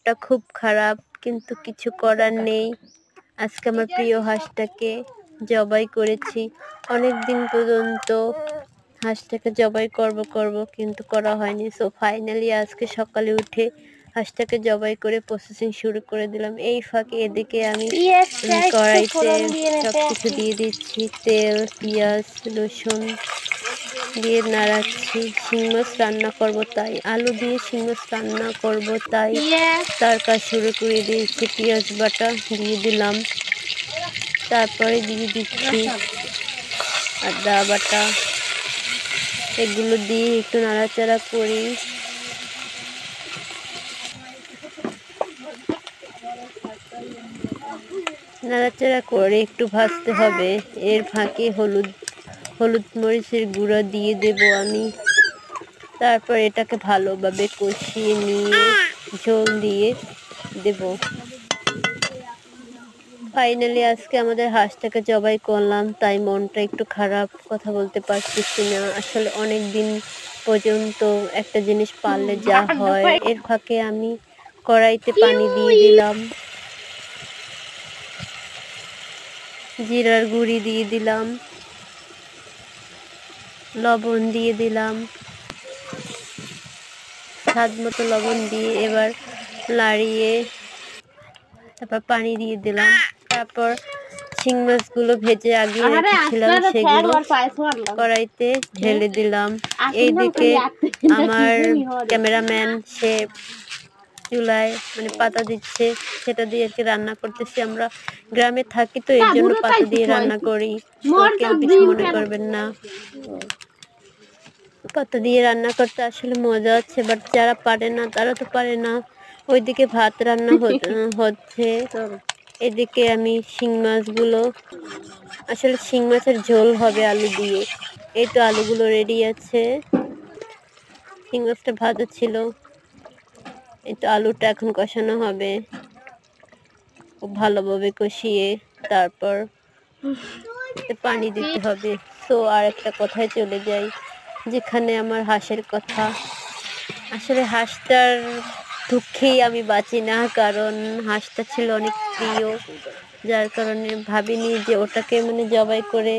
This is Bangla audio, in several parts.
মনটা খুব খারাপ, কিন্তু কিছু করার নেই। আজকে আমার প্রিয় হাঁসটাকে জবাই করেছি। অনেকদিন পর্যন্ত হাঁসটাকে জবাই করব কিন্তু করা হয়নি। সো ফাইনালি আজকে সকালে উঠে হাঁসটাকে জবাই করে প্রসেসিং শুরু করে দিলাম। এই ফাঁকে এদিকে আমি কড়াইতে সবকিছু দিয়ে দিচ্ছি, তেল, পেঁয়াজ, রসুন দিয়ে নাড়াচ্ছি। শিং মাছ রান্না করব তাই, আলু দিয়ে শিং মাছ রান্না করব তাই তার কাজ শুরু করে দিয়েছি। পেঁয়াজ বাটা দিয়ে দিলাম, তারপরে দিয়ে দিচ্ছি আদা বাটা। এগুলো দিয়ে একটু নাড়াচাড়া করি। নাড়াচাড়া করে একটু ভাজতে হবে। এর ফাঁকে হলুদ মরিচের গুঁড়া দিয়ে দেব আমি। তারপর এটাকে ভালোভাবে কষিয়ে নিয়ে ঝোল দিয়ে দেব। ফাইনালি আজকে আমাদের হাঁসটাকে জবাই করলাম, তাই মনটা একটু খারাপ, কথা বলতে পারতেছি না। আসলে অনেক দিন পর্যন্ত একটা জিনিস পারলে যা হয়। এর ফাঁকে আমি কড়াইতে পানি দিয়ে দিলাম, জিরার গুঁড়ি দিয়ে দিলাম, লবণ দিয়ে দিলাম, স্বাদ মতো লবণ দিয়ে এবার নাড়িয়ে তারপর পানি দিয়ে দিলাম। তারপর শিং মাছগুলো ভেজে আগিয়ে রেখেছিলাম সেগুলো কড়াইতে ঢেলে দিলাম। এইদিকে আমার ক্যামেরাম্যান সে চুলায় পাতা দিচ্ছে, সেটা দিয়ে আর কি রান্না করতেছি। আমরা গ্রামে থাকি তো এর জন্য পাতা দিয়ে রান্না করি, কেউ কিছু মনে করবেন না। পাতা দিয়ে রান্না করতে আসলে মজা আছে, বাট যারা পারে না তারা তো পারে না। ওইদিকে ভাত রান্না হচ্ছে, এদিকে আমি শিং মাছগুলো, আসলে শিং মাছের ঝোল হবে আলু দিয়ে। এই তো আলুগুলো রেডি আছে, শিং মাছটা ভাজা ছিল। এই তো আলুটা এখন কষানো হবে খুব ভালোভাবে কষিয়ে, তারপর পানি দিতে হবে। তো আর একটা কথায় চলে যাই, যেখানে আমার হাঁসের কথা। আসলে হাঁসটার দুঃখেই আমি বাঁচি না, কারণ হাঁসটা ছিল অনেক প্রিয়, যার কারণে ভাবিনি যে ওটাকে জবাই করে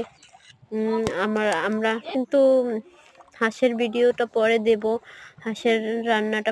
আমরা কিন্তু হাঁসের ভিডিওটা পরে দেব। হাঁসের রান্নাটা